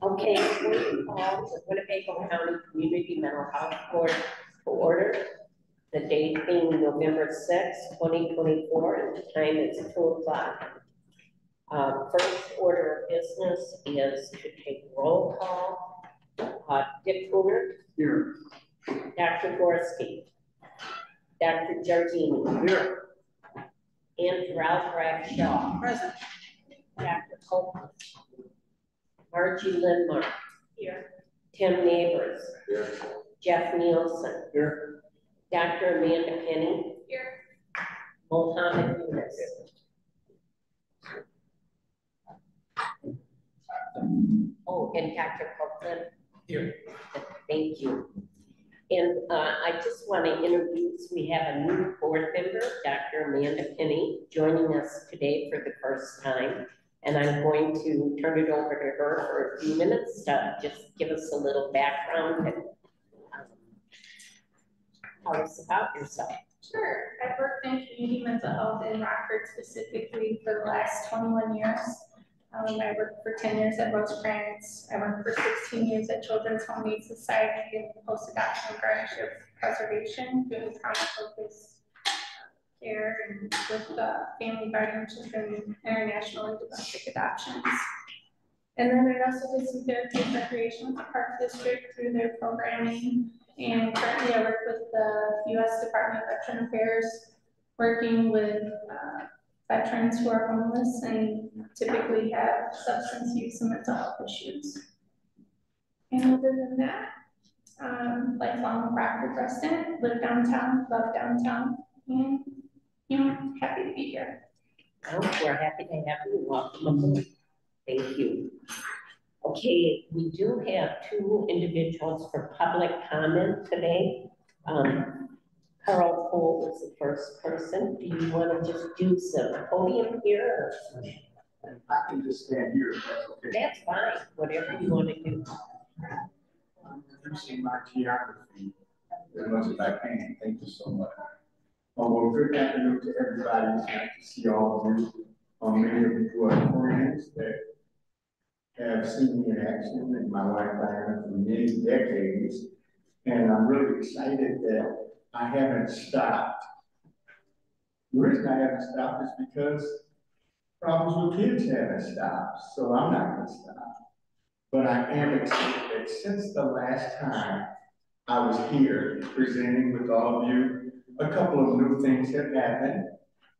Okay, we call the Winnebago County Community Mental Health Board to order. The date being November 6, 2024, and the time is 2 o'clock. First order of business is to take roll call. Dick Cooner. Here. Dr. Gorski. Dr. Giardini. Here. And Ralph Bradshaw. Present. Dr. Copeland. Margie Lindmark. Here. Tim Neighbors. Here. Jeff Nielsen. Here. Dr. Amanda Penny. Here. Mohammed Yunus. Oh, and Dr. Copeland. Here. Thank you. And I just want to introduce, we have a new board member, Dr. Amanda Penny, joining us today for the first time. And I'm going to turn it over to her for a few minutes to just give us a little background and tell us about yourself. Sure. I've worked in community mental health in Rockford specifically for the last 21 years. I worked for 10 years at Rosecrans. I worked for 16 years at Children's Home Aid Society in post-adoption guardianship preservation, doing trauma-focused care and with family guardianship and international and domestic adoptions. And then I also did some therapy and recreation with the Park District through their programming. And currently I work with the U.S. Department of Veteran Affairs, working with veterans who are homeless and typically have substance use and mental health issues. And other than that, lifelong Rockford resident, live downtown, love downtown, and happy to be here. Oh, we're happy to have you. Welcome aboard. Thank you. Okay, we do have two individuals for public comment today. Carl Cole is the first person. Do you want to just do some podium here? I can just stand here. That's okay. That's fine, whatever you want to do. I'm introducing my geography as much as I can. Thank you so much. Well, good afternoon to everybody. It's nice to see all of you. Many of you are friends that have seen me in action, and my wife Diana for many decades. And I'm really excited that I haven't stopped. The reason I haven't stopped is because problems with kids haven't stopped, so I'm not going to stop. But I am excited that since the last time I was here presenting with all of you, a couple of new things have happened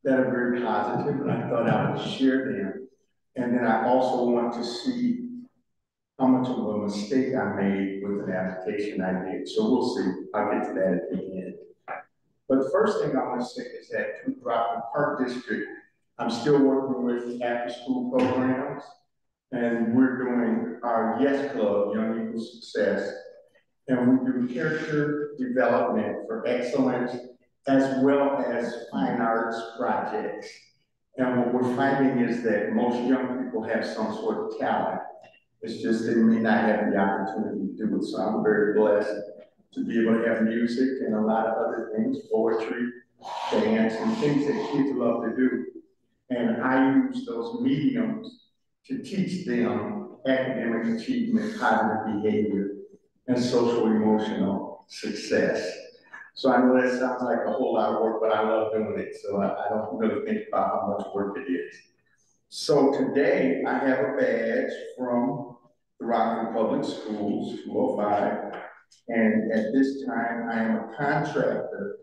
that are very positive, and I thought I would share them. And then I also want to see how much of a mistake I made with an application I did. So we'll see. I'll get to that at the end. But the first thing I want to say is that through the Park District, I'm still working with after-school programs, and we're doing our YES Club, Young Equal Success, and we do character development for excellence, as well as fine arts projects. And what we're finding is that most young people have some sort of talent. It's just they may not have the opportunity to do it. So I'm very blessed to be able to have music and a lot of other things, poetry, dance, and things that kids love to do. And I use those mediums to teach them academic achievement, positive behavior, and social emotional success. So I know that sounds like a whole lot of work, but I love doing it. So I don't really think about how much work it is. So today I have a badge from the Rockford Public Schools, 205. And at this time I am a contractor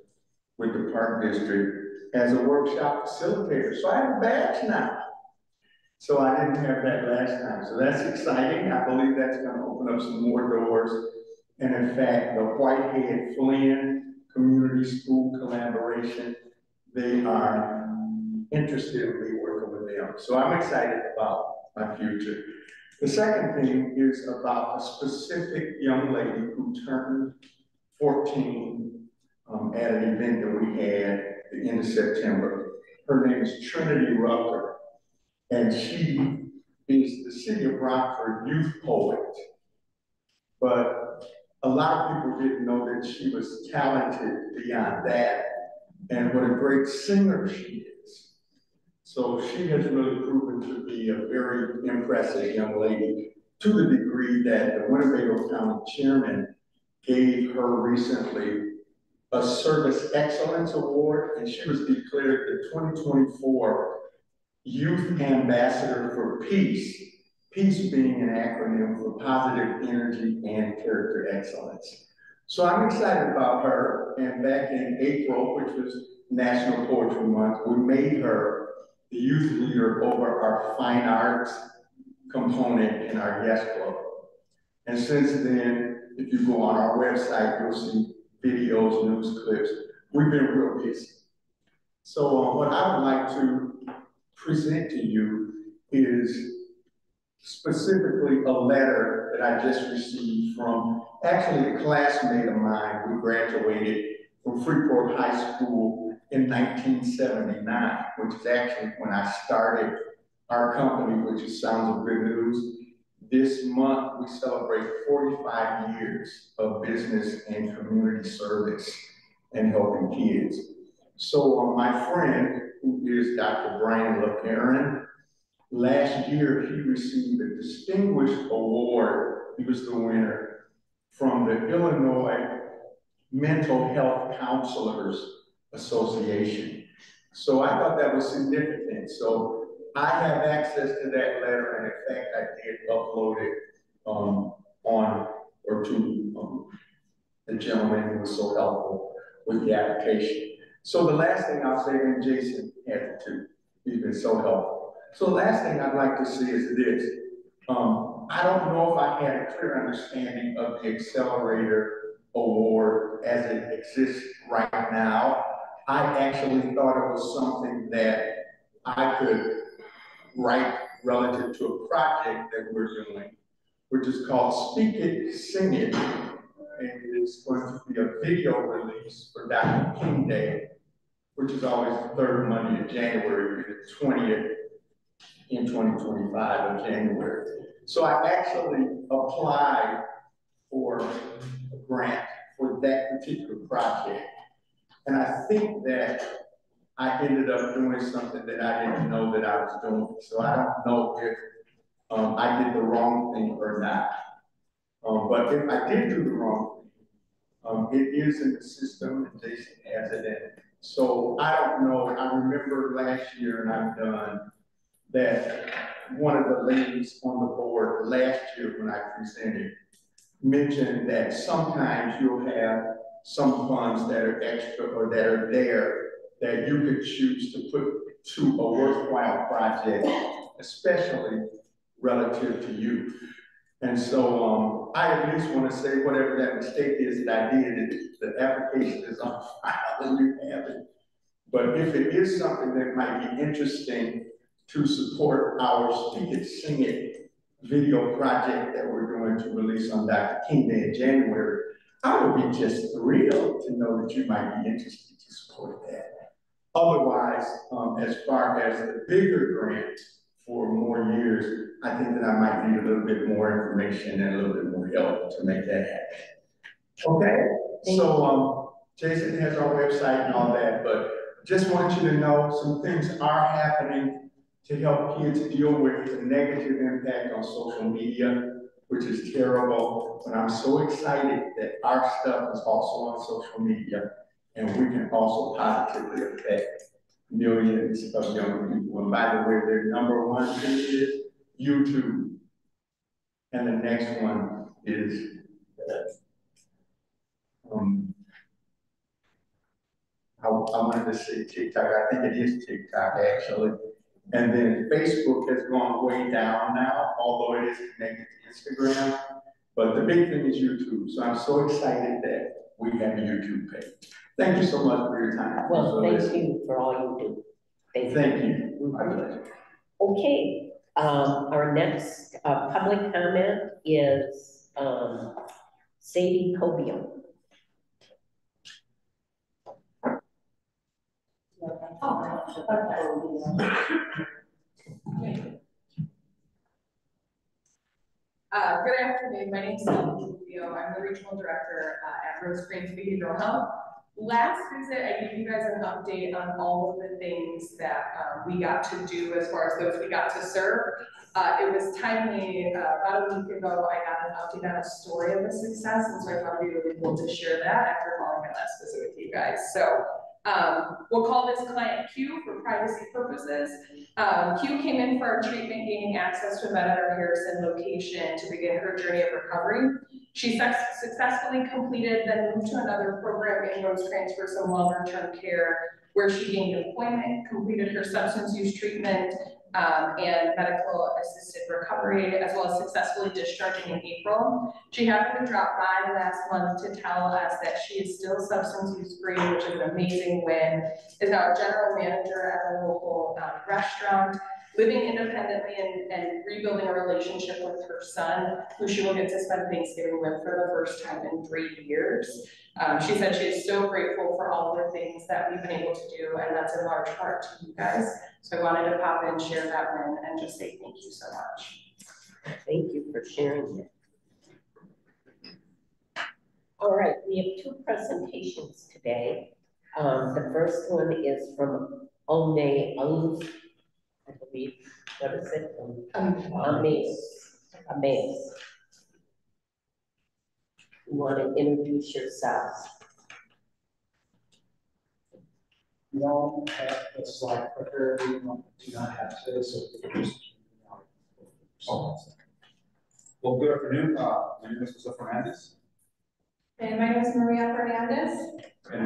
with the Park District as a workshop facilitator. So I have a badge now. So I didn't have that last time. So that's exciting. I believe that's going to open up some more doors. And in fact, the Whitehead Flynn Community School Collaboration, they are interested in me working with them. So I'm excited about my future. The second thing is about a specific young lady who turned 14 at an event that we had at the end of September. Her name is Trinity Rucker, and she is the City of Rockford youth poet. But a lot of people didn't know that she was talented beyond that, and what a great singer she is. So she has really proven to be a very impressive young lady, to the degree that the Winnebago County Chairman gave her recently a Service Excellence Award, and she was declared the 2024 Youth Ambassador for Peace, peace being an acronym for positive energy and character excellence. So I'm excited about her, and back in April, which was National Poetry Month, we made her the youth leader over our fine arts component in our guest club. And since then, if you go on our website, you'll see videos, news clips. We've been real busy. So what I would like to present to you is specifically a letter that I just received from actually a classmate of mine who graduated from Freeport High School in 1979, which is actually when I started our company, which is Sounds of Good News. This month, we celebrate 45 years of business and community service and helping kids. So my friend, who is Dr. Brian LeParent, last year he received a distinguished award. He was the winner from the Illinois Mental Health Counselors Association. So I thought that was significant. So I have access to that letter, and in fact, I did upload it to the gentleman who was so helpful with the application. So the last thing I'll say, and Jason had to, he's been so helpful. So the last thing I'd like to see is this. I don't know if I had a clear understanding of the Accelerator Award as it exists right now. I actually thought it was something that I could write relative to a project that we're doing, which is called Speak It, Sing It. And it's going to be a video release for Dr. King Day, which is always the third Monday of January, the 20th in 2025 of January. So I actually applied for a grant for that particular project. And I think that I ended up doing something that I didn't know that I was doing. So I don't know if I did the wrong thing or not. But if I did do the wrong thing, it is in the system and Jason has it in it. So I don't know, I remember last year, and I'm done, that one of the ladies on the board last year when I presented mentioned that sometimes you'll have some funds that are extra or that are there that you could choose to put to a worthwhile project, especially relative to youth. And so I at least want to say whatever that mistake is that I did, the application is on file and you have it. But if it is something that might be interesting to support our Speak It, Sing It video project that we're going to release on Dr. King Day in January, I would be just thrilled to know that you might be interested to support that. Otherwise, as far as the bigger grant for more years, I think that I might need a little bit more information and a little bit more help to make that happen. Okay, so Jason has our website and all that, but just want you to know some things are happening to help kids deal with the negative impact on social media, which is terrible. But I'm so excited that our stuff is also on social media, and we can also positively affect millions of young people. And by the way, their number one thing is YouTube. And the next one is I wanted to say TikTok. I think it is TikTok actually. And then Facebook has gone way down now, although it is connected to Instagram. But the big thing is YouTube. So I'm so excited that we have a YouTube page. Thank you so much for your time. Well, thank you for all you do. Thank you. My pleasure. Okay, our next public comment is Sadie Cobio. Good afternoon. My name is Sadie Cobio. I'm the regional director at Rose Springs Behavioral Health. Last visit, I gave you guys an update on all of the things that we got to do as far as those we got to serve. It was timely, about a week ago, I got an update on a story of a success, and so I thought it'd be really cool to share that after following my last visit with you guys. So we'll call this client Q for privacy purposes. Q came in for our treatment, gaining access to a vet at our Harrison location to begin her journey of recovery. She successfully completed, then moved to another program in Rosecrans for some longer-term care, where she gained employment, completed her substance use treatment, and medical assisted recovery, as well as successfully discharging in April. She happened to drop by last month to tell us that she is still substance use free, which is an amazing win, is now a general manager at a local restaurant, living independently and rebuilding a relationship with her son, who she will get to spend Thanksgiving with for the first time in 3 years. She said she is so grateful for all the things that we've been able to do, and that's in large part to you guys. So I wanted to pop in, share that win, and just say thank you so much. Thank you for sharing it. All right, we have 2 presentations today. The first one is from One Ung, I believe. What is it? Amaze. You want to introduce yourselves? We don't have a slide clicker, we do not have today, so just. Well, good afternoon. My name is Jose Fernandez. And my name is Maria Fernandez. And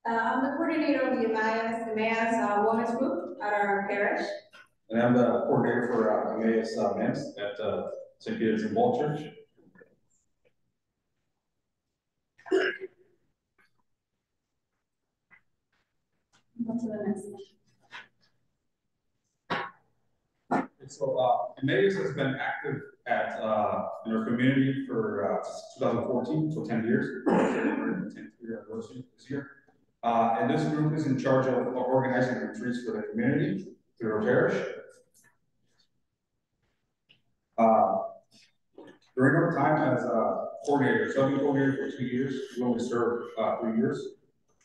I'm the coordinator of the Emmaus Women's Group at our parish. And I'm the coordinator for Emmaus Men's at St. Peter's and Paul Church. On to the next one. So Emmaus has been active at in our community for 2014, so 10 years. 10th year anniversary this year. And this group is in charge of organizing retreats for the community through our parish. During our time as coordinator, so I've been coordinator for 2 years. We only served 3 years.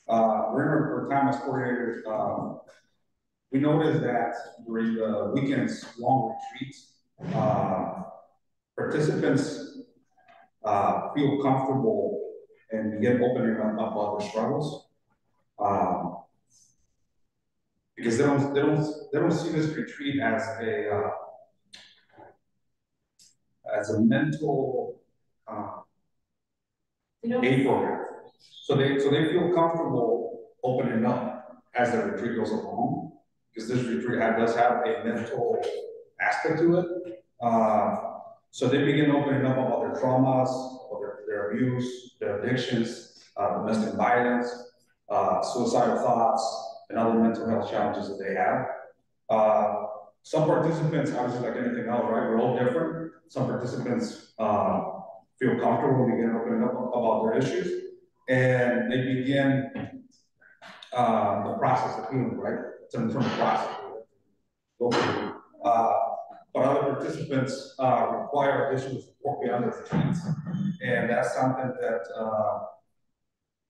During our time as coordinators, we noticed that during the weekends long retreats, participants feel comfortable and begin opening up about their struggles. Because they don't see this retreat as a mental aid program. So they feel comfortable opening up as the retreat goes along, because this retreat does have a mental aspect to it. So they begin opening up about their traumas, or their abuse, their addictions, domestic violence, suicidal thoughts, and other mental health challenges that they have. Some participants, obviously like anything else, right? We're all different. Some participants feel comfortable and begin opening up about their issues, and they begin the process of healing, right? It's an internal process. But other participants require additional support beyond the retreats, and that's something that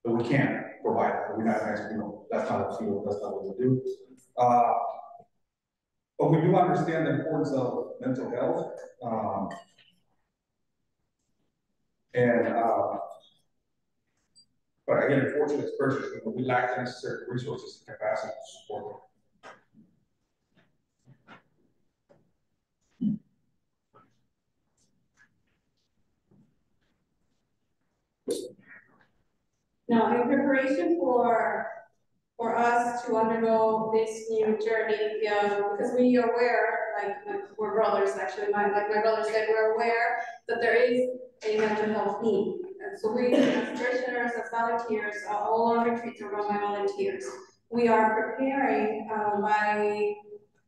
we can't provide. We're not asking, that's not what we do, that's not what we do. But we do understand the importance of mental health, but again, unfortunately, as persons, we lack the necessary resources and capacity to support them. Now, in preparation for us to undergo this new journey, because we are aware, like we're brothers actually, like my brother said, we're aware that there is a mental health need. And so we, as parishioners, as volunteers, all our retreats are run by volunteers. We are preparing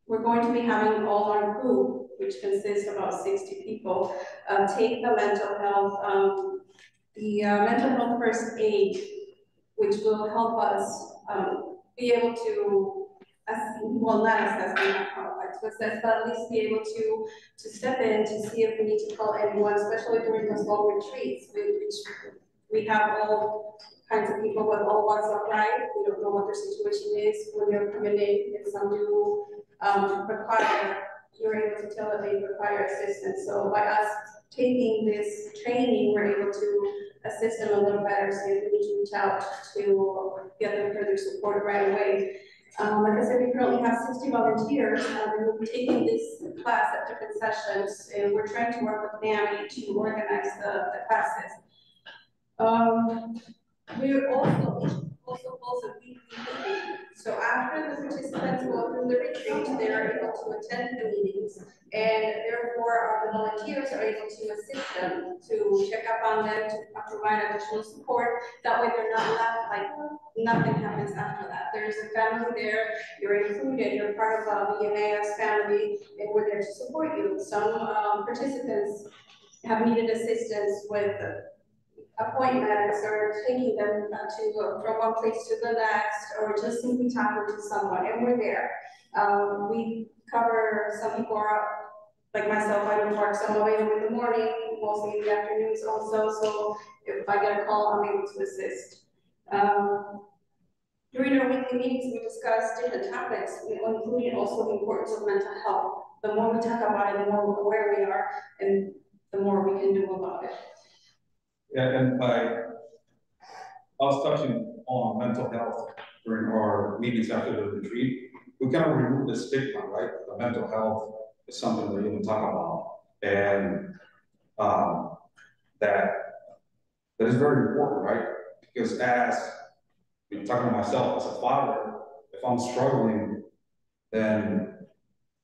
we're going to be having all our group, which consists of about 60 people, take the mental health, mental health first aid, which will help us be able to, not assess, but at least be able to step in to see if we need to call anyone, especially during those long retreats, which we have all kinds of people with all walks of life. We don't know what their situation is when they're coming in, and some do you're able to tell that they require assistance. So by us taking this training, we're able to assist them a little better, so if we need to reach out to get them further support right away. Like I said, we currently have 60 volunteers, and we'll be taking this class at different sessions, and we're trying to work with NAMI to organize the classes. We also holds a weekly meeting. So after the participants go through the retreat, they are able to attend the meetings, and therefore our volunteers are able to assist them, to check up on them, to provide additional support. That way they're not left like nothing happens after that. There's a family there, you're included, you're part of the EMAS family, and we're there to support you. Some participants have needed assistance with appointments or taking them from one place to the next, or just simply talking to someone, and we're there. We cover, some people are, like myself, I would work some available in the morning, mostly in the afternoons also, so if I get a call, I'm able to assist. During our weekly meetings, we discuss different topics, including also the importance of mental health. The more we talk about it, the more aware we are, and the more we can do about it. Yeah, and I was touching on mental health during our meetings after the retreat. We kind of remove the stigma, right? The mental health is something that you can talk about, and that is very important, right? Because as I'm talking to myself as a father, if I'm struggling, then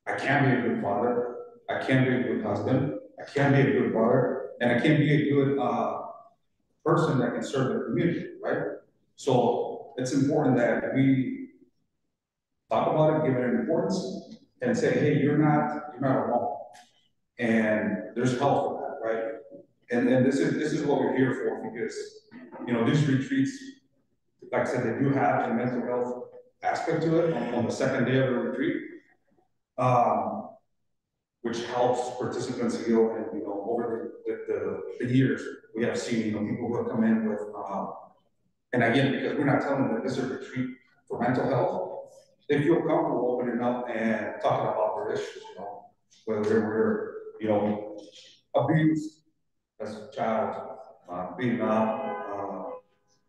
I can't be a good father, I can't be a good husband, I can't be a good brother, and I can't be a good person that can serve the community, right? So it's important that we talk about it, give it an importance, and say, hey, you're not alone, and there's help for that, right? And this is what we're here for, because these retreats, like I said, they do have a mental health aspect to it on the second day of the retreat, which helps participants heal. And over the years, we have seen people who have come in with, and again, because we're not telling them that this is a retreat for mental health, they feel comfortable opening up and talking about their issues, whether they were abused as a child, beaten up,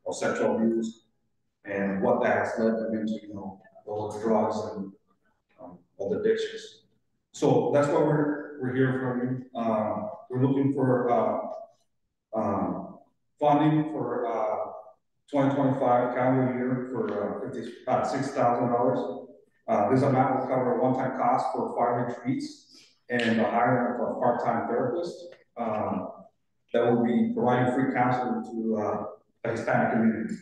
or sexual abuse, and what that has led them into, all the drugs and all the addictions. So that's why we're here from you. We're looking for funding for 2025 calendar year for $6,000. This amount will cover a one-time cost for 5 retreats and the hiring of a part-time therapist that will be providing free counseling to the Hispanic community.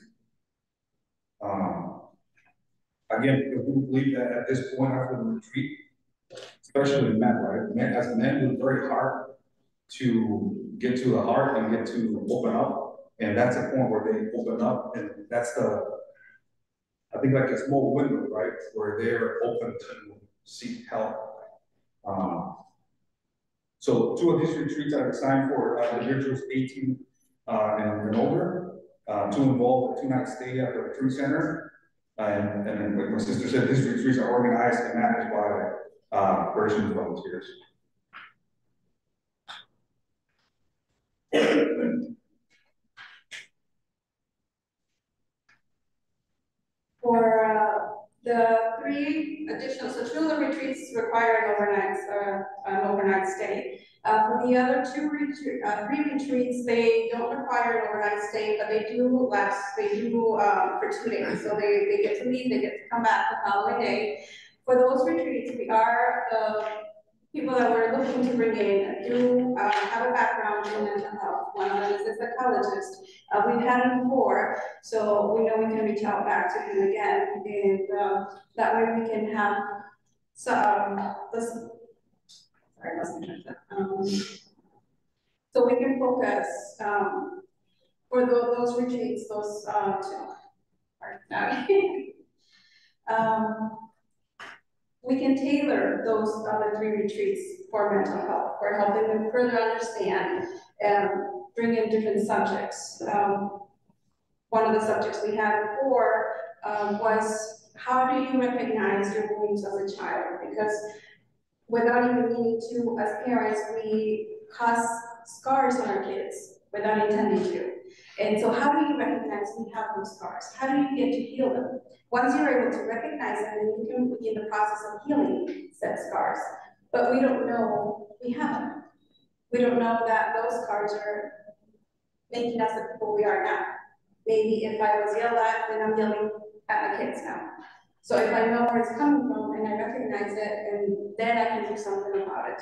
Again, we believe that at this point after the retreat, especially men, right? As men, it's very hard to get to the heart and get to open up. And that's a point where they open up, and that's I think like a small window, right? Where they're open to seek help. So 2 of these retreats are designed for individuals 18 and older to involve a 2-night stay at the retreat center. And like my sister said, these retreats are organized and managed by operations volunteers. For the 3 additional, so 2 of the retreats require an overnight stay. For the other 3 retreats, they don't require an overnight stay, but they do last. They do for 2 days. So they get to leave, they get to come back the following day. For those retreats, we are people that we're looking to bring in do have a background in mental health. One of them is a psychologist. We've had him before, so we know we can reach out back to him again, and that way we can have some. So we can focus for those retreats, those we can tailor those other 3 retreats for mental health, for helping them further understand and bring in different subjects. One of the subjects we had before was how do you recognize your wounds as a child? Because without even meaning to, as parents, we cause scars on our kids without intending to. And so how do you recognize we have those scars? How do you get to heal them? Once you're able to recognize them, then you can begin the process of healing said scars. But we don't know we have them. We don't know that those scars are making us the people we are now. Maybe if I was yelled at, then I'm yelling at my kids now. So if I know where it's coming from and I recognize it, and then I can do something about it.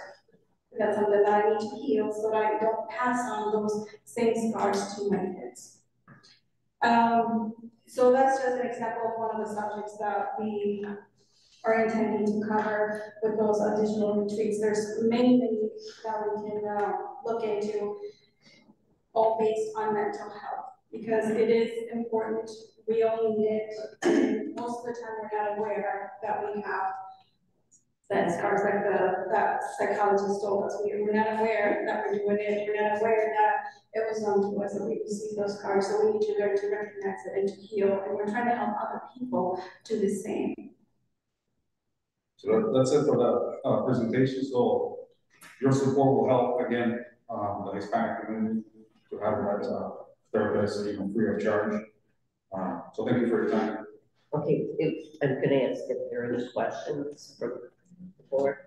That's something that I need to heal so that I don't pass on those same scars to my kids. So that's just an example of one of the subjects that we are intending to cover with those additional retreats. There's many that we can look into, all based on mental health, because it is important. We all need it, and most of the time we're not aware that we have that scars, like that psychologist told us. We're not aware that we're doing it. We're not aware that it was done to us, that we received those scars. So we need to learn to recognize it and to heal. And we're trying to help other people do the same. So that's it for the presentation. So your support will help, again, the Hispanic community to have that therapist, free of charge. So thank you for your time. Okay, I'm gonna ask if there are any questions from the board.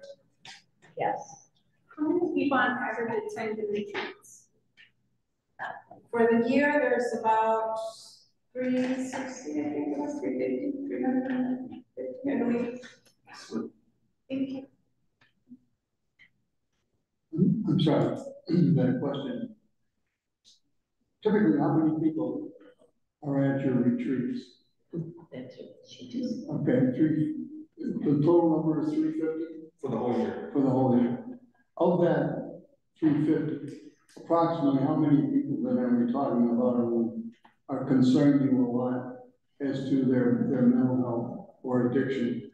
Yes. How many people on average attend the retreats? For the year, there's about 360, I think it was 350, 350 in a week. Thank you. I'm sorry, that question. Typically, how many people are at your retreats? That's what she just. Okay, the total number is 350? For the whole year. For the whole year. Of that 350, approximately how many people then are we talking about who are concerned you a lot as to their mental health or addiction?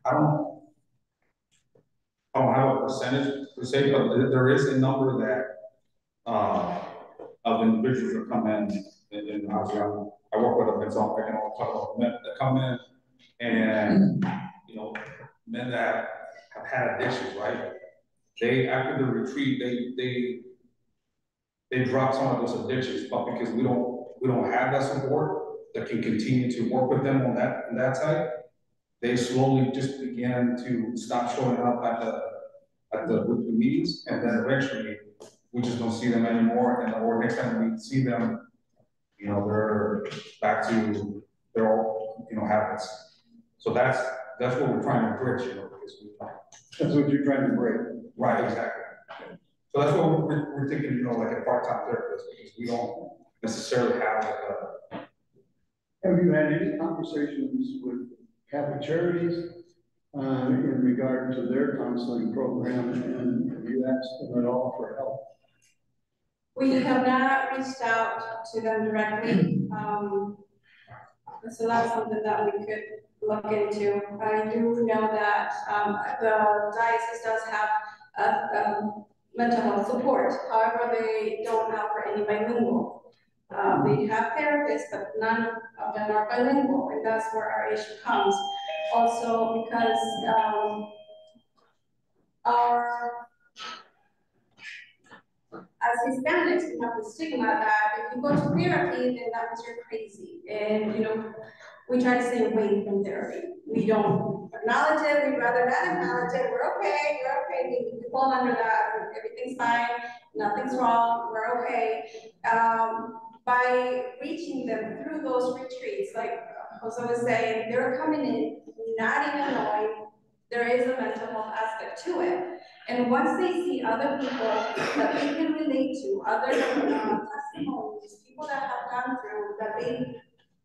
I don't have a percentage per se, but there is a number that of individuals that come in, and obviously I work with them, and so I can talk about men that come in, and men that have had addictions, right? They, after the retreat, they drop some of those addictions, but because we don't have that support that can continue to work with them on that side, they slowly just began to stop showing up at the meetings, and then eventually we just don't see them anymore, or next time we see them, they're back to their old habits. So that's what we're trying to bridge, because that's what you're trying to break. Right, exactly. So that's what we're thinking, like a part-time therapist, because we don't necessarily have Have you had any conversations with Catholic Charities in regard to their counseling program, and have you asked them at all for help? We have not reached out to them directly, so that's something that we could look into. I do know that the diocese does have mental health support. However, they don't offer any bilingual. They have therapists, but none of them are bilingual, and that's where our issue comes. Also, because as Hispanics, we have the stigma that if you go to therapy, then that means you're crazy. And, we try to stay away from therapy. We don't acknowledge it. We'd rather not acknowledge it. We're okay. You're okay. We fall under that. Everything's fine. Nothing's wrong. We're okay. By reaching them through those retreats, like Jose was saying, they're coming in not even knowing there is a mental health aspect to it. And once they see other people that they can relate to, other testimonies, people that have gone through, that they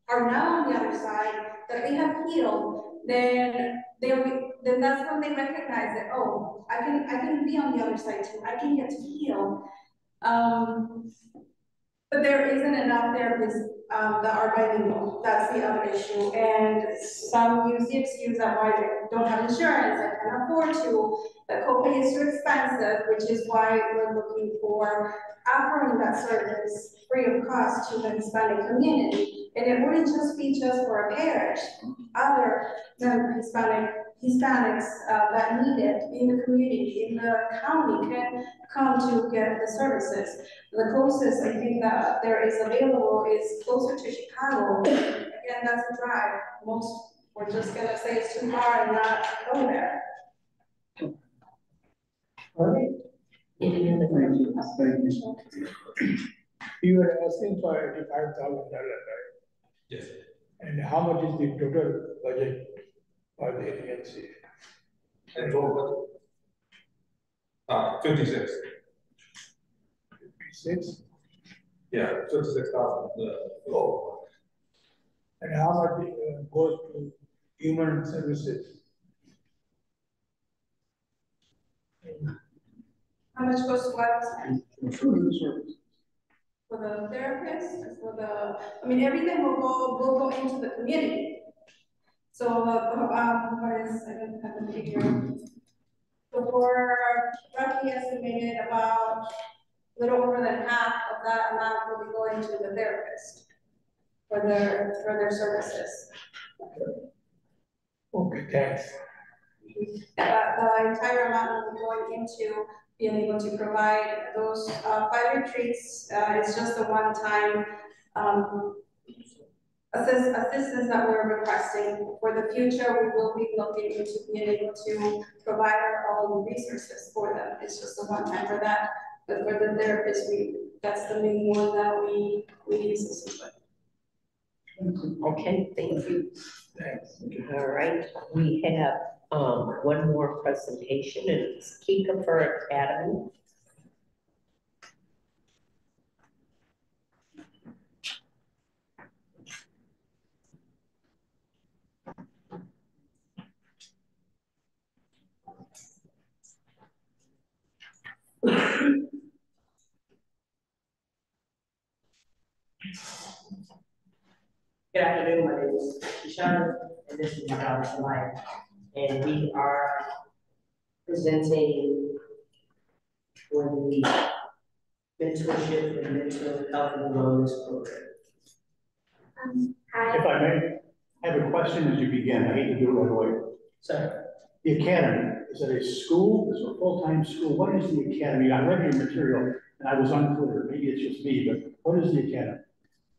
are now on the other side, that they have healed, then that's when they recognize that, oh, I can be on the other side too. I can get to heal. But there isn't enough therapists that are bilingual. That's the other issue. And some use the excuse that why they don't have insurance, they can't afford to. The copay is too expensive, which is why we're looking for offering that service free of cost to the Hispanic community. And it wouldn't just be just for a parish. Other Hispanics that need it in the community, in the county, can come to get the services. The closest I think that there is available is closer to Chicago. Again, that's a drive. Most, we're just gonna say it's too far and not go there. All right. Any other questions? Thank you. You were asking for $85,000, right? Yes. And how much is the total budget for the agency? And total budget? 56. 56? Yeah, 56,000. Oh. And how much goes to human services? How much goes to what? Children's service. For the therapists, for the, I mean, everything will go into the community. So, what is, I don't have the figure. So we're roughly estimated about a little over than half of that amount will be going to the therapist for their services. Okay, thanks. The entire amount will be going into being able to provide those 5 retreats. It's just a one-time assistance that we're requesting. For the future, we will be looking into being able to provide our own resources for them. It's just a one-time for that. But for the therapist, that's the main one that we need assistance with. Okay, thank you. Thanks. All right, we have one more presentation, and it's Kika for Academy. Good afternoon, my name is Kishan, and this is my daughter Samaya. And we are presenting for the mentorship and mental health and wellness program. If I may, I have a question as you begin. I hate to do it right away. Sir, The academy, is it a school? Is it a full-time school? What is the academy? I read your material and I was unclear. Maybe it's just me, but what is the academy?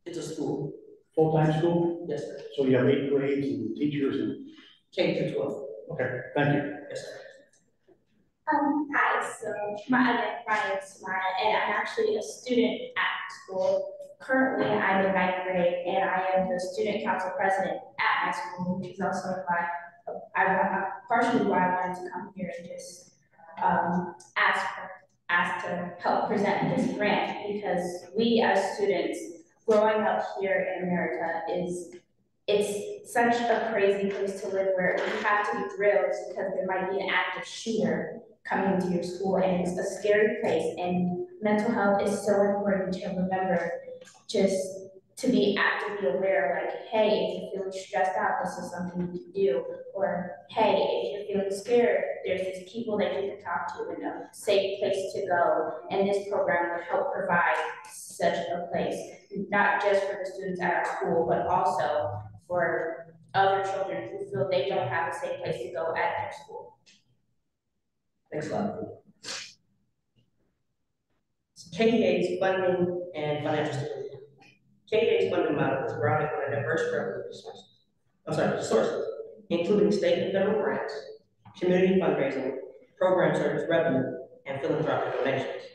it's a school. Full-time school? Yes, sir. So you have 8 grades and teachers and, K through 12. okay, thank you. Yes, sir. Hi, so my name is Samaya, and I'm actually a student at school. Currently, I'm in 9th grade, and I am the student council president at my school, which is also partially why I wanted to come here and just ask to help present this grant, because we as students growing up here in America it's such a crazy place to live where you have to be drilled because there might be an active shooter coming into your school, and it's a scary place, and mental health is so important to remember, just to be actively aware, like, hey, if you're feeling stressed out, this is something you can do, or hey, if you're feeling scared, there's these people that you can talk to and a safe place to go, and this program would help provide such a place, not just for the students at our school, but also for other children who feel they don't have a safe place to go at their school. Thanks a lot. KDA's funding and financial stability. KDA's funding model is grounded on a diverse revenue sources, including state and federal grants, community fundraising, program service revenue, and philanthropic donations.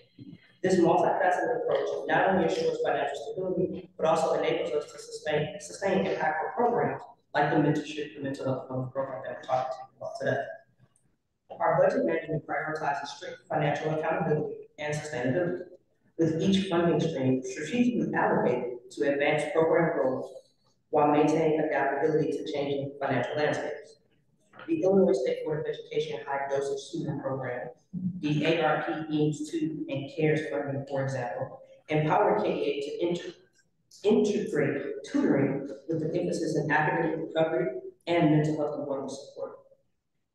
This multifaceted approach not only ensures financial stability, but also enables us to sustain impactful programs like the mentorship and mental health wellness program that we're talking about today. Our budget management prioritizes strict financial accountability and sustainability, with each funding stream strategically allocated to advance program goals while maintaining adaptability to changing financial landscapes. The Illinois State Board of Education High Dosage Student Program, the ARP EAMS 2 and CARES funding, for example, empower KEA to integrate tutoring with an emphasis in academic recovery and mental health and wellness support.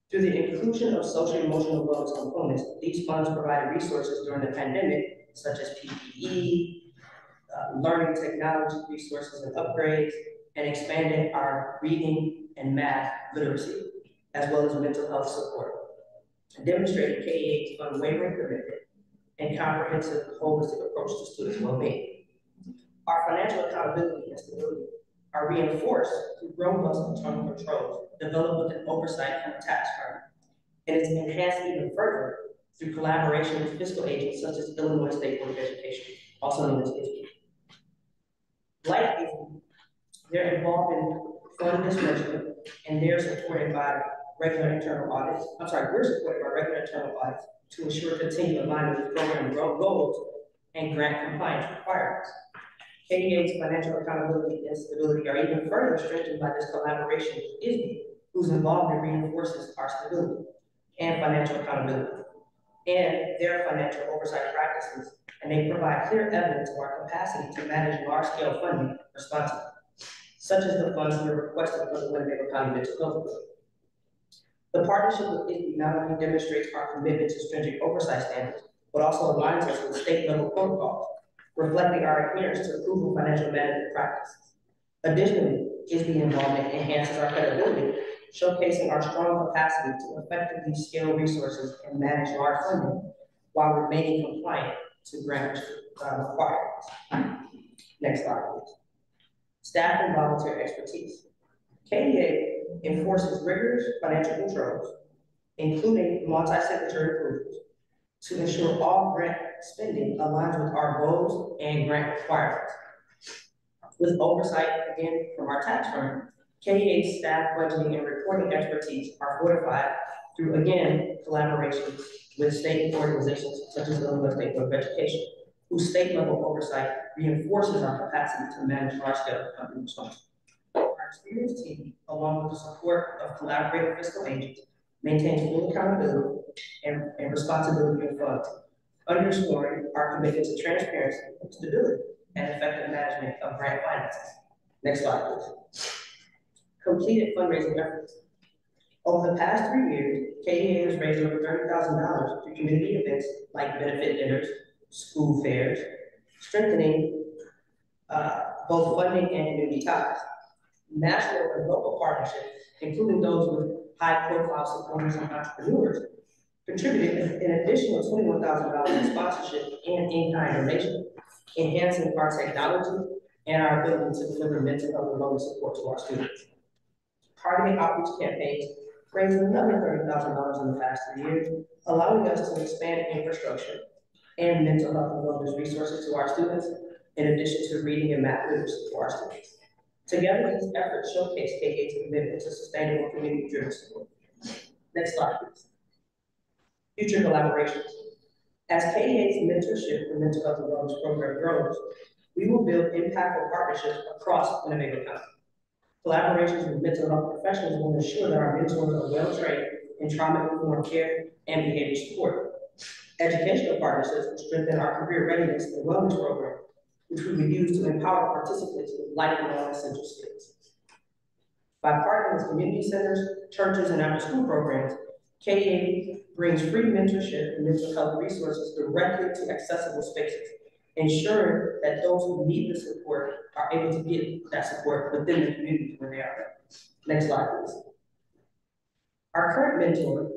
Through the inclusion of social and emotional wellness components, these funds provided resources during the pandemic, such as PPE, learning technology resources and upgrades, and expanded our reading and math literacy, as well as mental health support, demonstrating KEA's unwavering commitment and comprehensive holistic approach to students' well-being. Our financial accountability and stability are reinforced through robust internal controls developed with an oversight from a tax firm, and it's enhanced even further through collaboration with fiscal agents such as Illinois State Board of Education, also known as ISB. Like ISB, they're involved in fund disbursement, and they're supported by regular internal audits. We're supported by regular internal audits to ensure continued alignment with program goals and grant compliance requirements. KEA's financial accountability and stability are even further strengthened by this collaboration with ISB, whose involvement reinforces our stability and financial accountability and their financial oversight practices, and they provide clear evidence of our capacity to manage large-scale funding responsibly, such as the funds we requested for the Winnebago County Mental Health Program. The partnership with ISB not only demonstrates our commitment to stringent oversight standards, but also aligns us with state-level protocols, reflecting our adherence to proven financial management practices. Additionally, ISB involvement enhances our credibility, showcasing our strong capacity to effectively scale resources and manage large funding while remaining compliant to grant requirements. Next slide, please. Staff and volunteer expertise. KEA enforces rigorous financial controls, including multi-signatory approvals, to ensure all grant spending aligns with our goals and grant requirements. With oversight, again, from our tax firm, KEA's staff budgeting and reporting expertise are fortified through, again, collaborations with state organizations such as the Illinois State Board of Education, whose state-level oversight reinforces our capacity to manage large-scale funding responsibility. Our experienced team, along with the support of collaborative fiscal agents, maintains full accountability and responsibility of funds, underscoring our commitment to transparency, stability, and effective management of grant finances. Next slide, please. Completed fundraising efforts. Over the past 3 years, KEA has raised over $30,000 through community events like benefit dinners, school fairs, strengthening both funding and community ties. National and local partnerships, including those with high-profile supporters and entrepreneurs, contributed an additional $21,000 in sponsorship and in-kind donation, enhancing our technology and our ability to deliver mental health and wellness support to our students. Targeted outreach campaigns raised another $30,000 in the past 3 years, allowing us to expand infrastructure and mental health and wellness resources to our students, in addition to reading and math literacy for our students. Together, these efforts showcase KEA's commitment to sustainable community-driven support. Next slide, please. Future collaborations. As KEA's mentorship and mental health and wellness program grows, we will build impactful partnerships across Winnebago County. Collaborations with mental health professionals will ensure that our mentors are well-trained in trauma-informed care and behavior support. Educational partnerships will strengthen our career readiness and wellness program, which we will use to empower participants with lifelong essential skills. By partnering with community centers, churches, and after-school programs, KEA brings free mentorship and mental health resources directly to accessible spaces, ensuring that those who need the support are able to get that support within the community where they are. Next slide, please. Our current mentors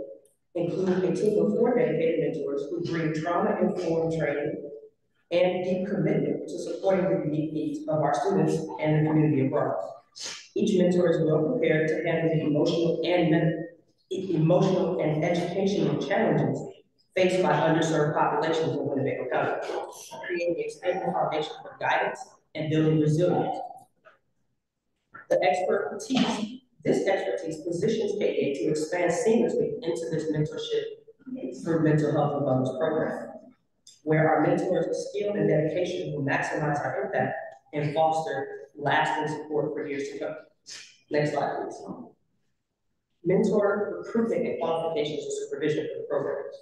include a team of 4 dedicated mentors who bring trauma-informed training and deep commitment to supporting the unique needs of our students and the community abroad. Each mentor is well prepared to handle the emotional and educational challenges faced by underserved populations in Winnebago County, creating a stable foundation for guidance and building resilience. This expertise positions KEA to expand seamlessly into this mentorship through mental health and wellness program, where our mentors' skill and dedication will maximize our impact and foster lasting support for years to come. Next slide, please. Mentor recruitment and qualifications and supervision for the programs.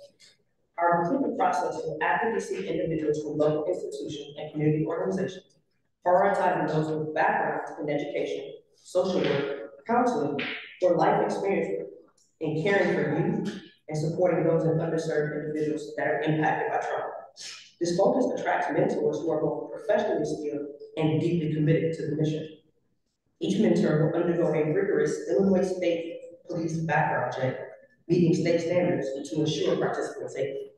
Our recruitment process will actively seek individuals from local institutions and community organizations, prioritizing those with backgrounds in education, social work, counseling, or life experience in caring for youth and supporting those in underserved individuals that are impacted by trauma. This focus attracts mentors who are both professionally skilled and deeply committed to the mission. Each mentor will undergo a rigorous Illinois State Police background check, meeting state standards to ensure participant safety.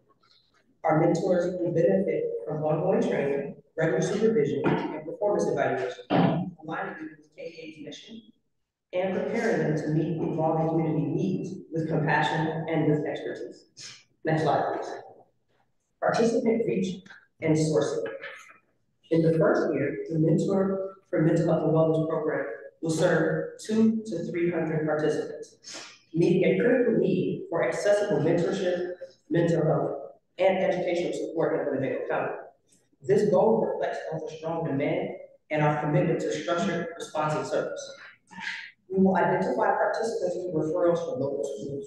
Our mentors will benefit from ongoing training, regular supervision, and performance evaluation, aligning them with KEA's mission and preparing them to meet evolving community needs with compassion and with expertise. Next slide, please. Participant reach and sourcing. In the first year, the Mentor for Mental Health and Wellness program will serve 200 to 300 participants, meeting a critical need for accessible mentorship, mental health, and educational support in Winnebago County. This goal reflects both a strong demand and our commitment to structured, responsive service. We will identify participants through referrals from local schools,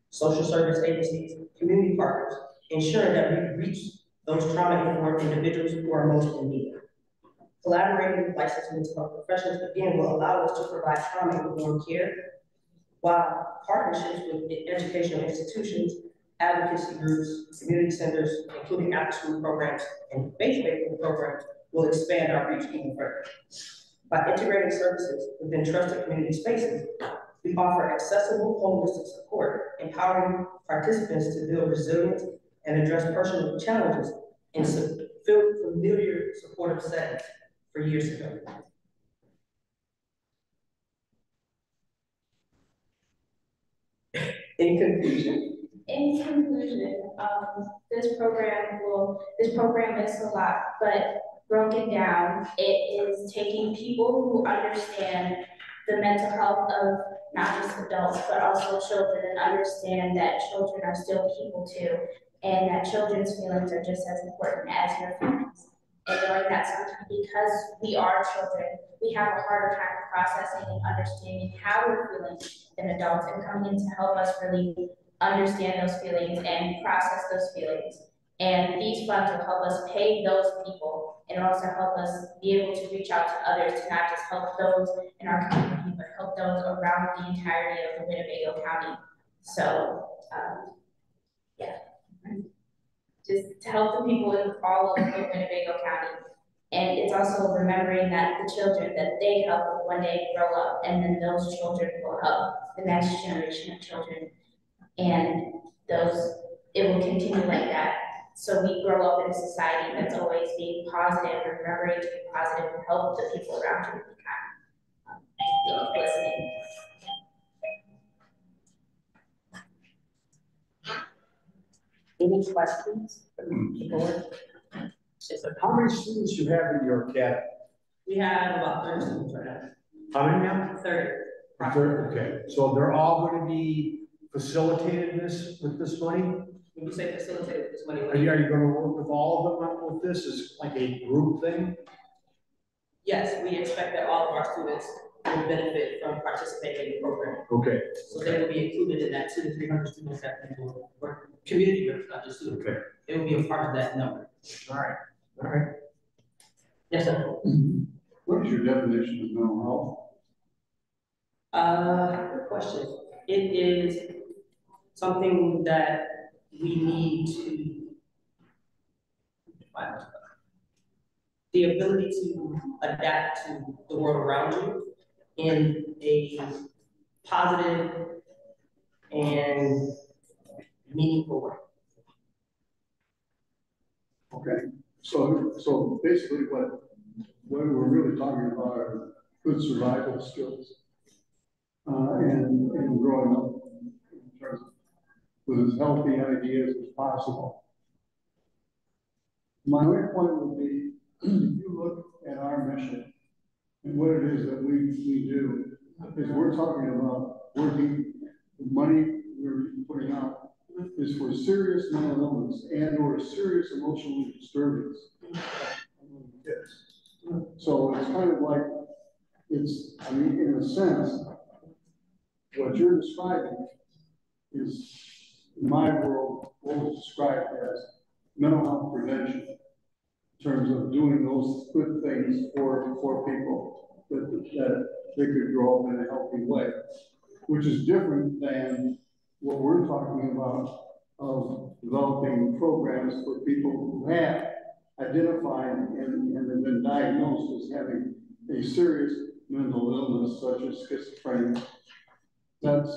social service agencies, community partners, ensuring that we reach those trauma-informed individuals who are most in need. Collaborating with licensed mental health professionals again will allow us to provide trauma-informed care, while partnerships with educational institutions, advocacy groups, community centers, including after-school programs and faith-based programs, will expand our reach even further. By integrating services within trusted community spaces, we offer accessible, holistic support, empowering participants to build resilience and address personal challenges in familiar supportive settings for years to come. In conclusion, this program is a lot, but broken down, it is taking people who understand the mental health of not just adults, but also children, and understand that children are still people too, and that children's feelings are just as important as your feelings. And knowing that sometimes, because we are children, we have a harder time processing and understanding how we're feeling than adults, and coming in to help us really understand those feelings and process those feelings. And these funds will help us pay those people and also help us be able to reach out to others to not just help those in our community, but help those around the entirety of the Winnebago County. So, yeah, just to help the people in all of Winnebago County. And it's also remembering that the children that they help will one day grow up, and then those children will help the next generation of children. And it will continue like that. So we grow up in a society that's always being positive, remembering to be positive and help the people around you. Thank you for listening. Any questions from the board? How many students you have in your academy? We have about 30 students right now. How many now? 30. 30, okay. So they're all going to be facilitated with this money? When you say facilitate with this money, Are you going to work with all of them with this as like a group thing? Yes, we expect that all of our students will benefit from participating in the program. Okay. So they will be included in that 200 to 300 students that we will work community with, not just students. Okay. It will be a part of that number. All right. All right. Yes, sir. What is your definition of mental health? Good question. It is something that we need to define. The ability to adapt to the world around you in a positive and meaningful way. Okay. So basically what we're really talking about are good survival skills. And growing up in terms of with as healthy ideas as possible. My only point would be, if you look at our mission and what it is that we do, is we're talking about working, the money we're putting out is for serious mental illness and or serious emotional disturbance among kids. So it's kind of like, I mean, in a sense, what you're describing is, in my world, goes described as mental health prevention, in terms of doing those good things for people that they could grow up in a healthy way, which is different than what we're talking about of developing programs for people who have identified and have been diagnosed as having a serious mental illness such as schizophrenia. That's.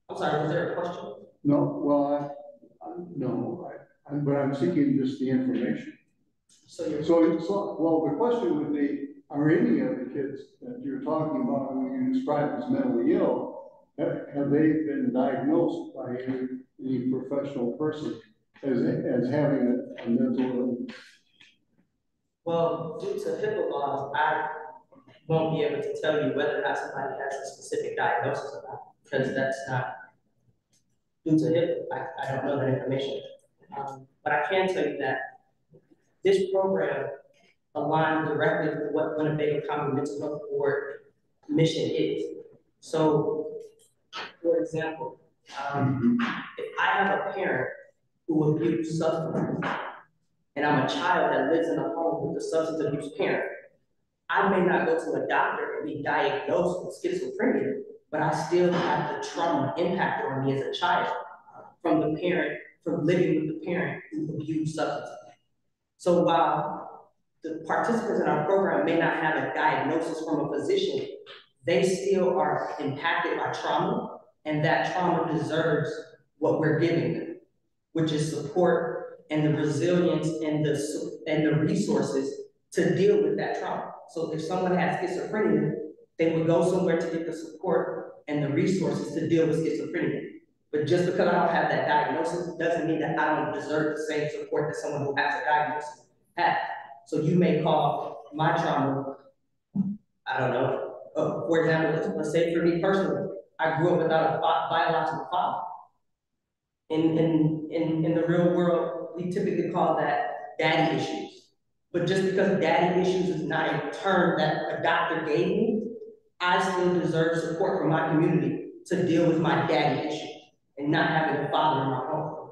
I'm sorry, was there a question? No, well, but I'm seeking just the information. Well, the question would be, are any of the kids that you're talking about, who you describe as mentally ill, have they been diagnosed by any professional person as having a mental illness? Well, due to HIPAA laws, I won't be able to tell you whether or not somebody has a specific diagnosis or not, because that's not due to HIPAA. I don't know that information. But I can tell you that this program aligns directly with what Winnebago County Mental Health Board mission is. So, for example, if I have a parent who abused substances, and I'm a child that lives in a home with a substance abuse parent, I may not go to a doctor and be diagnosed with schizophrenia, but I still have the trauma impacted on me as a child from the parent, from living with the parent who abused substances. So while the participants in our program may not have a diagnosis from a physician, they still are impacted by trauma, and that trauma deserves what we're giving them, which is support and the resilience and the resources to deal with that trauma. So if someone has schizophrenia, they would go somewhere to get the support and the resources to deal with schizophrenia. But just because I don't have that diagnosis doesn't mean that I don't deserve the same support that someone who has a diagnosis has. So you may call my trauma, I don't know. For example, let's say for me personally, I grew up without a biological father. In the real world, we typically call that daddy issues. But just because daddy issues is not a term that a doctor gave me, I still deserve support from my community to deal with my daddy issues and not having a father in my home.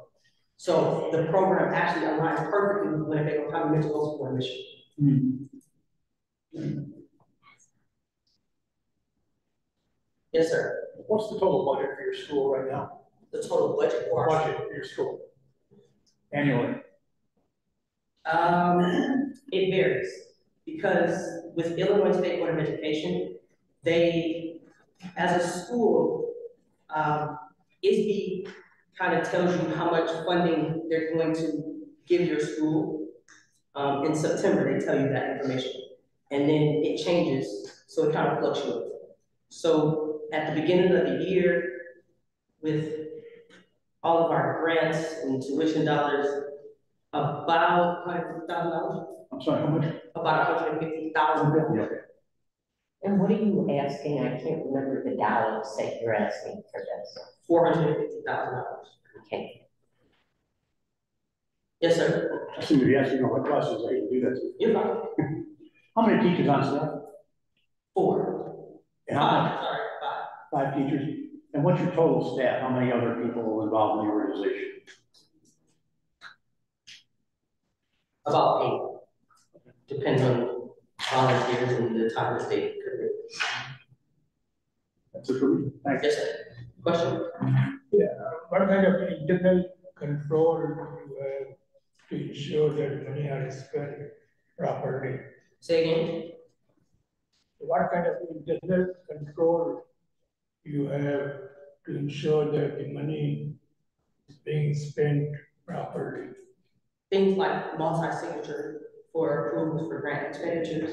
So the program actually aligns perfectly with Winnebago County Mental Health Board mission. Yes, sir. What's the total budget for your school right now? The total budget for our for your school annually? It varies because with Illinois State Board of Education, they, as a school, ISB kind of tells you how much funding they're going to give your school. In September, they tell you that information. And then it changes, so it kind of fluctuates. So at the beginning of the year, with all of our grants and tuition dollars, about $150,000. I'm sorry, how much? About $150,000. Yeah. And what are you asking? I can't remember the dollars that you're asking for this. $450,000. Okay. Yes, sir. I seem to be asking all the questions. I can do that. You're fine. How many teachers on staff? 4. And Five. 5 teachers. And what's your total staff? How many other people involved in the organization? About 8. Depends on volunteers and the time that they could. That's it for me. Thank you. Yes, sir. Question? Yeah, what kind of internal control you have to ensure that money are spent properly? Say again? What kind of internal control you have to ensure that the money is being spent properly? Things like multi-signature for approvals for grant expenditures,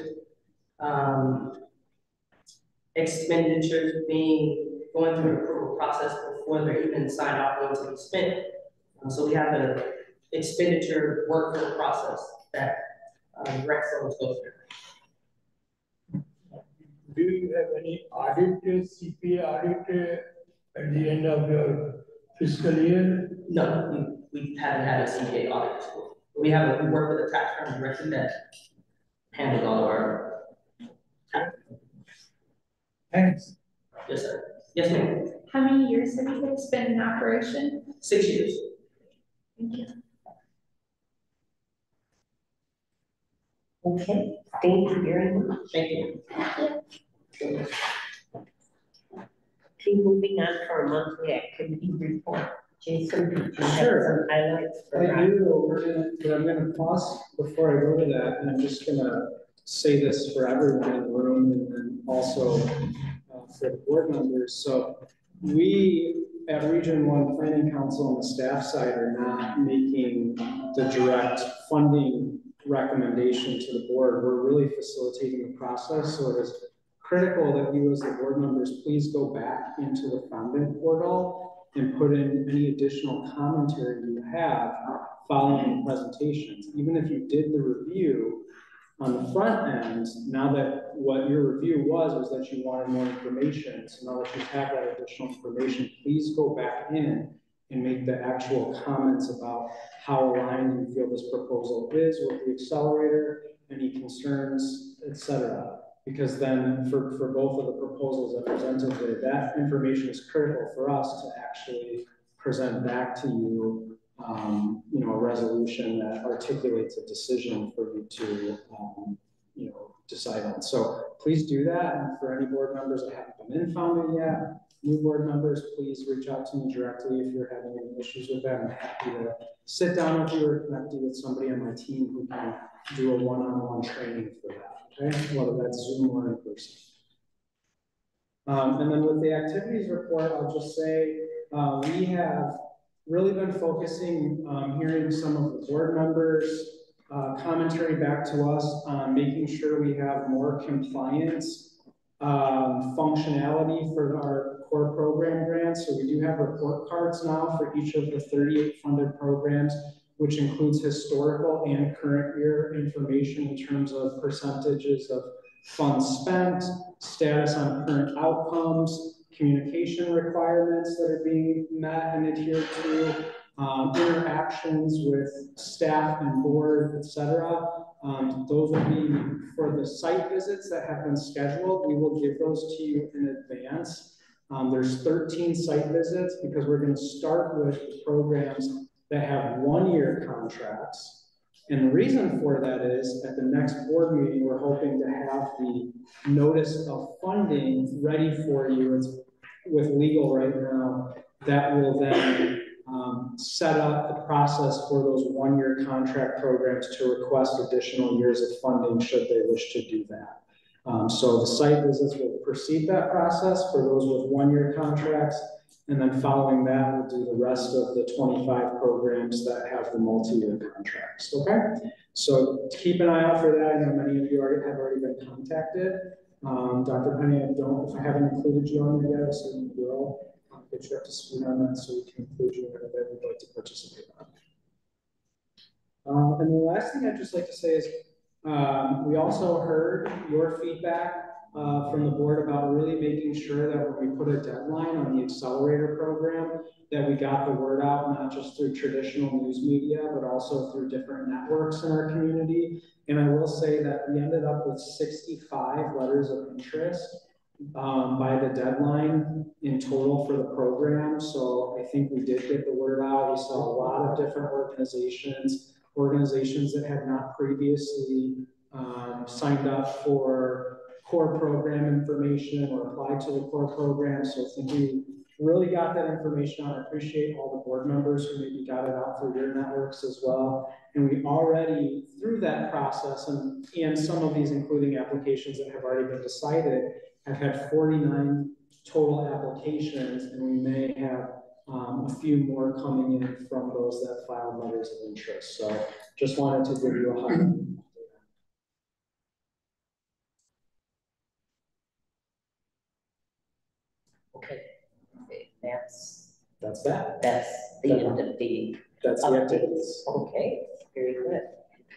expenditures going through the approval process before they're even signed off on to be spent. So we have an expenditure workflow process that grant funds go through. Do you have any audit, CPA audit at the end of your fiscal year? No, we haven't had a CPA audit before. We work with a tax firm directly that handles all of our tax. Thanks. Yes, sir. Yes, ma'am. How many years have you guys been in operation? 6 years. Okay, thank you very much. Thank you. Okay, moving on to our monthly activity report. Jason, do you have Sure. some highlights for I us? do, but I'm gonna pause before I go to that, and I'm just gonna say this for everyone in the room and then also for the board members. So we at Region 1 Planning Council on the staff side are not making the direct funding recommendation to the board. We're really facilitating the process, so it is critical that you as the board members please go back into the fondant portal and put in any additional commentary you have following the presentations. Even if you did the review on the front end, now that what your review was that you wanted more information, so now that you have that additional information, please go back in and make the actual comments about how aligned you feel this proposal is with the accelerator, any concerns, etc. Because then for both of the proposals that presented today, that information is critical for us to actually present back to you, you know, a resolution that articulates a decision for you to, you know, decide on. So please do that. And for any board members that haven't been in founding yet, new board members, please reach out to me directly if you're having any issues with that. I'm happy to sit down with you or connect you with somebody on my team who can do a one-on-one training for that, okay? Whether that's Zoom or in person. And then with the activities report, I'll just say we have really been focusing, hearing some of the board members' commentary back to us on making sure we have more compliance functionality for our core program grants. So we do have report cards now for each of the 38 funded programs, which includes historical and current year information in terms of percentages of funds spent, status on current outcomes, communication requirements that are being met and adhered to, interactions with staff and board, etc. Those will be for the site visits that have been scheduled. We will give those to you in advance. There's 13 site visits because we're going to start with the programs that have 1-year contracts. And the reason for that is at the next board meeting, we're hoping to have the notice of funding ready for you. It's with legal right now that will then set up the process for those 1-year contract programs to request additional years of funding should they wish to do that. So the site visits will precede that process for those with 1-year contracts. And then following that, we'll do the rest of the 25 programs that have the multi-year contracts, okay? So keep an eye out for that. I know many of you have already been contacted. Dr. Penny, if I haven't included you on there yet, so you will get you up to speed on that so we can include you in it if you'd like to participate on. And the last thing I'd just like to say is we also heard your feedback from the board about really making sure that when we put a deadline on the accelerator program, that we got the word out, not just through traditional news media, but also through different networks in our community. And I will say that we ended up with 65 letters of interest by the deadline in total for the program. So I think we did get the word out. We saw a lot of different organizations that had not previously signed up for core program information or applied to the core program. So I think we really got that information out. I appreciate all the board members who maybe got it out through your networks as well. And we already, through that process, and some of these including applications that have already been decided, have had 49 total applications, and we may have a few more coming in from those that filed letters of interest. So just wanted to give you a highlight. Okay, that's that. That's the end of the. That's the activities. Okay, very good.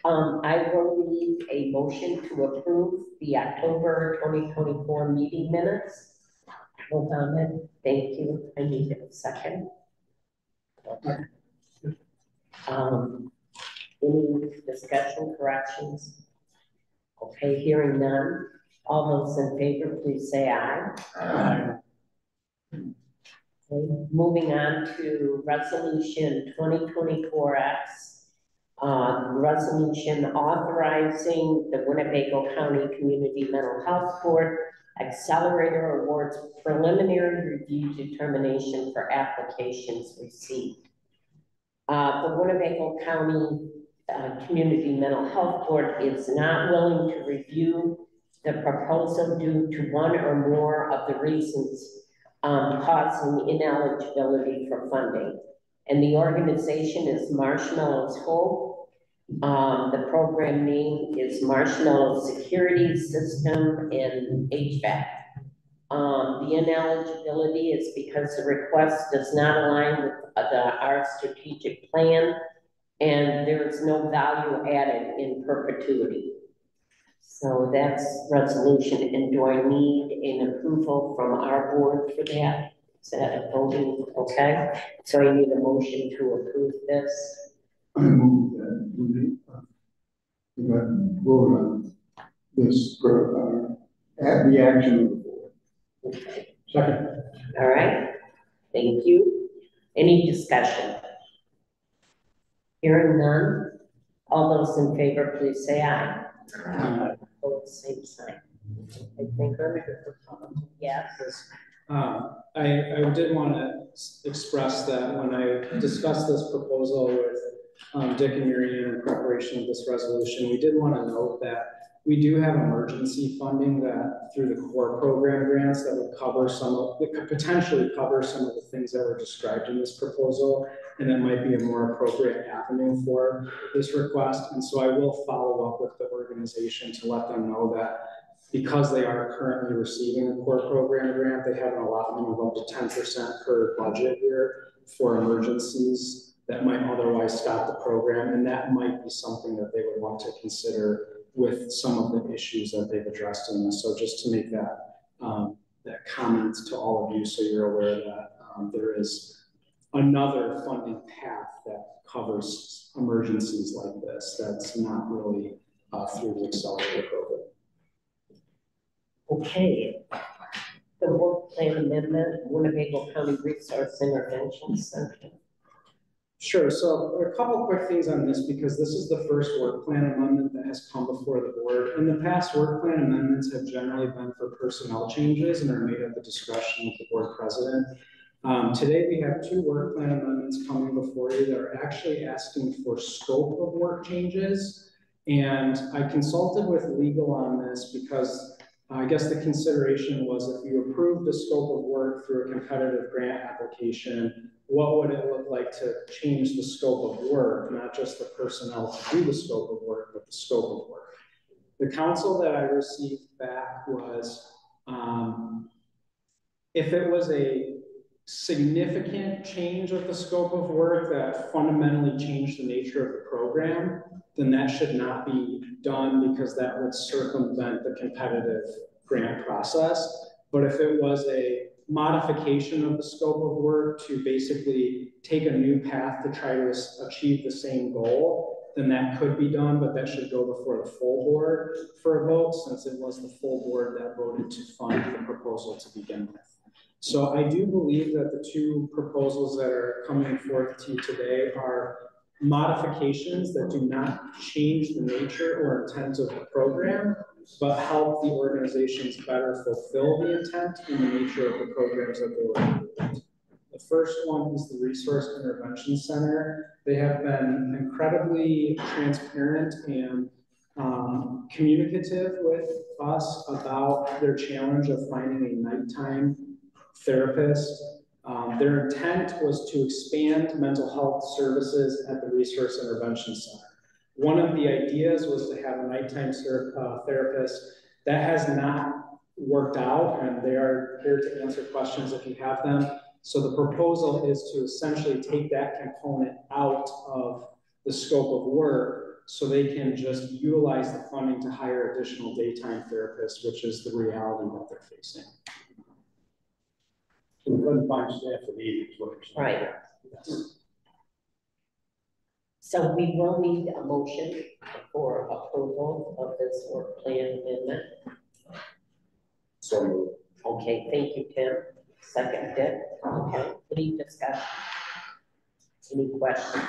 I will need a motion to approve the October 2024 meeting minutes. No comment. Thank you. I need a second. Any discussion, corrections? Okay, hearing none. All those in favor, please say aye. Aye. Okay, moving on to resolution 2024X. Resolution authorizing the Winnebago County Community Mental Health Board Accelerator Awards preliminary review determination for applications received. The Winnebago County Community Mental Health Board is not willing to review the proposal due to one or more of the reasons causing ineligibility for funding. And the organization is Marshmallows Hope. The program name is Marshmallow Security System and HVAC. The ineligibility is because the request does not align with our strategic plan, and there is no value added in perpetuity. So that's resolution, and do I need an approval from our board for that? Is that a voting, okay? So I need a motion to approve this. I move that we vote on this for at the action of the board. Okay. Second. All right, thank you. Any discussion? Hearing none, all those in favor, please say aye. Aye. Opposed, same sign. I think I'm a good proponent. Yes. I did want to express that when I discussed this proposal with Dick and Marianne in preparation of this resolution, we did want to note that we do have emergency funding that through the core program grants that would cover that could potentially cover some of the things that were described in this proposal, and that might be a more appropriate avenue for this request. And so I will follow up with the organization to let them know that because they are currently receiving a core program grant, they have an allotment of up to 10% per budget year for emergencies that might otherwise stop the program, and that might be something that they would want to consider with some of the issues that they've addressed in this. So just to make that that comment to all of you, so you're aware that there is another funding path that covers emergencies like this that's not really through the accelerator program. Okay. The work plan amendment, Winnebago County Resource Intervention Center. Sure, so a couple quick things on this, because this is the first work plan amendment that has come before the board. In the past, work plan amendments have generally been for personnel changes and are made at the discretion of the board president. Today, we have two work plan amendments coming before you that are actually asking for scope of work changes. And I consulted with legal on this because I guess the consideration was if you approve the scope of work through a competitive grant application, what would it look like to change the scope of work, not just the personnel to do the scope of work, but the scope of work. The counsel that I received back was, if it was a significant change of the scope of work that fundamentally changed the nature of the program, then that should not be done because that would circumvent the competitive grant process. But if it was a modification of the scope of work to basically take a new path to try to achieve the same goal, then that could be done, but that should go before the full board for a vote, since it was the full board that voted to fund the proposal to begin with. So I do believe that the two proposals that are coming forth to you today are modifications that do not change the nature or intent of the program, but help the organizations better fulfill the intent and the nature of the programs that they were approved. The first one is the Resource Intervention Center. They have been incredibly transparent and communicative with us about their challenge of finding a nighttime therapist. Their intent was to expand mental health services at the Resource Intervention Center. One of the ideas was to have a nighttime therapist. That has not worked out, and they are here to answer questions if you have them. So the proposal is to essentially take that component out of the scope of work so they can just utilize the funding to hire additional daytime therapists, which is the reality that they're facing. So we couldn't find staff for the evenings, what you're saying. Right. Yes. So we will need a motion for approval of this work plan amendment. So Okay, thank you, Tim. Seconded, okay, any discussion? Any questions?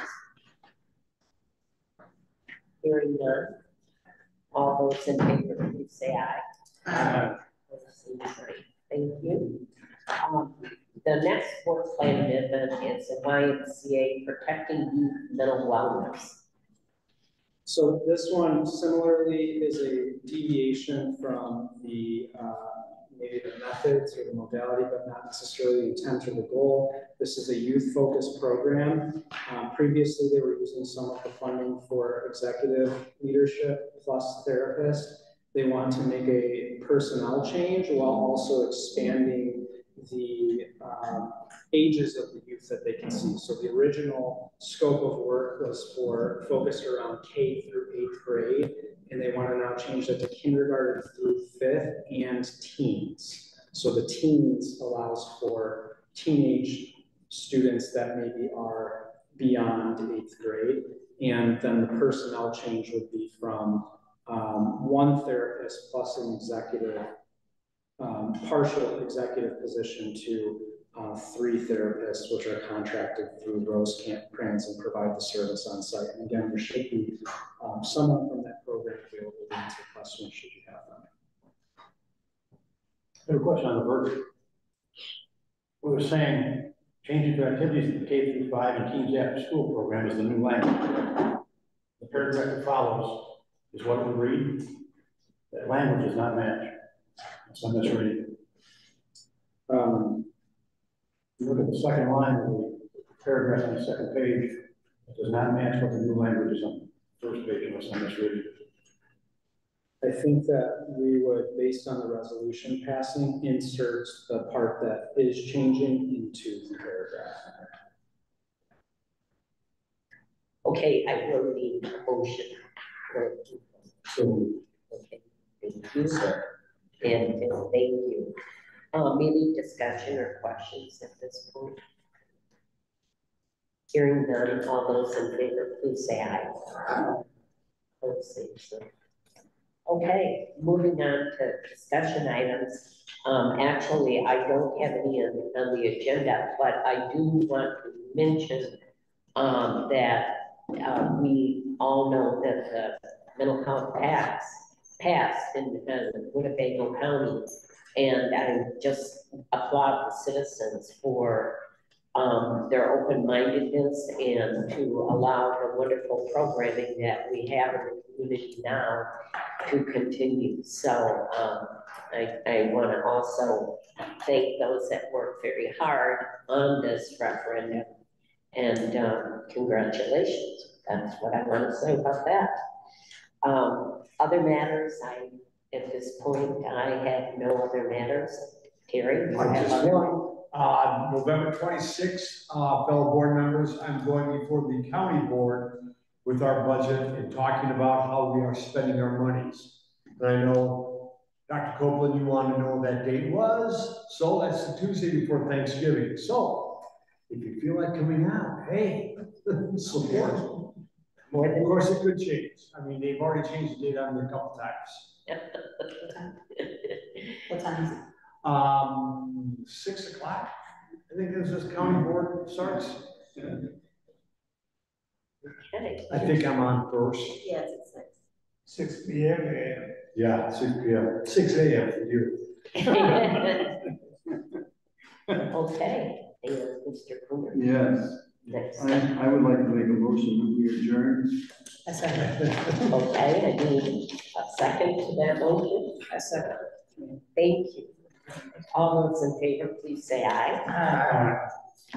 Hearing none. All those in favor, please say aye. Aye. Thank you. The next work plan amendment is the YMCA Protecting Youth Mental Wellness. So this one similarly is a deviation from the maybe the methods or the modality, but not necessarily the intent or the goal. This is a youth-focused program. Previously, they were using some of the funding for executive leadership plus therapists. They want to make a personnel change while also expanding the ages of the youth that they can see. So the original scope of work was focused around K through 8th grade, and they want to now change that to kindergarten through 5th and teens. So the teens allows for teenage students that maybe are beyond 8th grade, and then the personnel change would be from one therapist plus an executive, partial executive position to 3 therapists, which are contracted through Rosecrans and provide the service on site. And again, there should be someone from that program available to answer questions should you have them. I have a question on the verbiage. We were saying changing to activities in the K through 5 and teens after school program is the new language. The paragraph that follows is what we read. That language does not match. So I'm misreading. Look at the second line of the paragraph on the second page. It does not match what the new language is on the first page unless I'm misreading. I think that we would, based on the resolution passing, insert the part that is changing into the paragraph. Okay, I will need a motion. So, Okay, thank you, sir. And thank you. Any discussion or questions at this point? Hearing none, all those in favor, please say aye. Okay, moving on to discussion items. Actually, I don't have any on the agenda, but I do want to mention that we all know that the mental health passed in Winnebago County. And I just applaud the citizens for their open-mindedness and to allow the wonderful programming that we have in the community now to continue. So I want to also thank those that worked very hard on this referendum, and congratulations. That's what I want to say about that. Other matters, at this point, I have no other matters. Terry, you have other ones? November 26th, fellow board members, I'm going before the county board with our budget and talking about how we are spending our monies. And I know, Dr. Copeland, you want to know what that date was, so that's the Tuesday before Thanksgiving. So, if you feel like coming out, hey, support. Of course, it could change. I mean, they've already changed the date on me a couple times. What time is it? 6 o'clock. I think this is county board starts. Okay. I think I'm on first. Yes, it's 6. 6 p.m. and Yeah, 6 p.m. 6 a.m. for you. Okay, and Mr. Cooner. Yes, Next. I would like to make a motion that we adjourn. A second. Okay, I need a second to that motion. A second. Thank you. All those in favor, please say aye. Aye.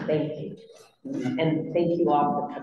Thank you. And thank you all for coming.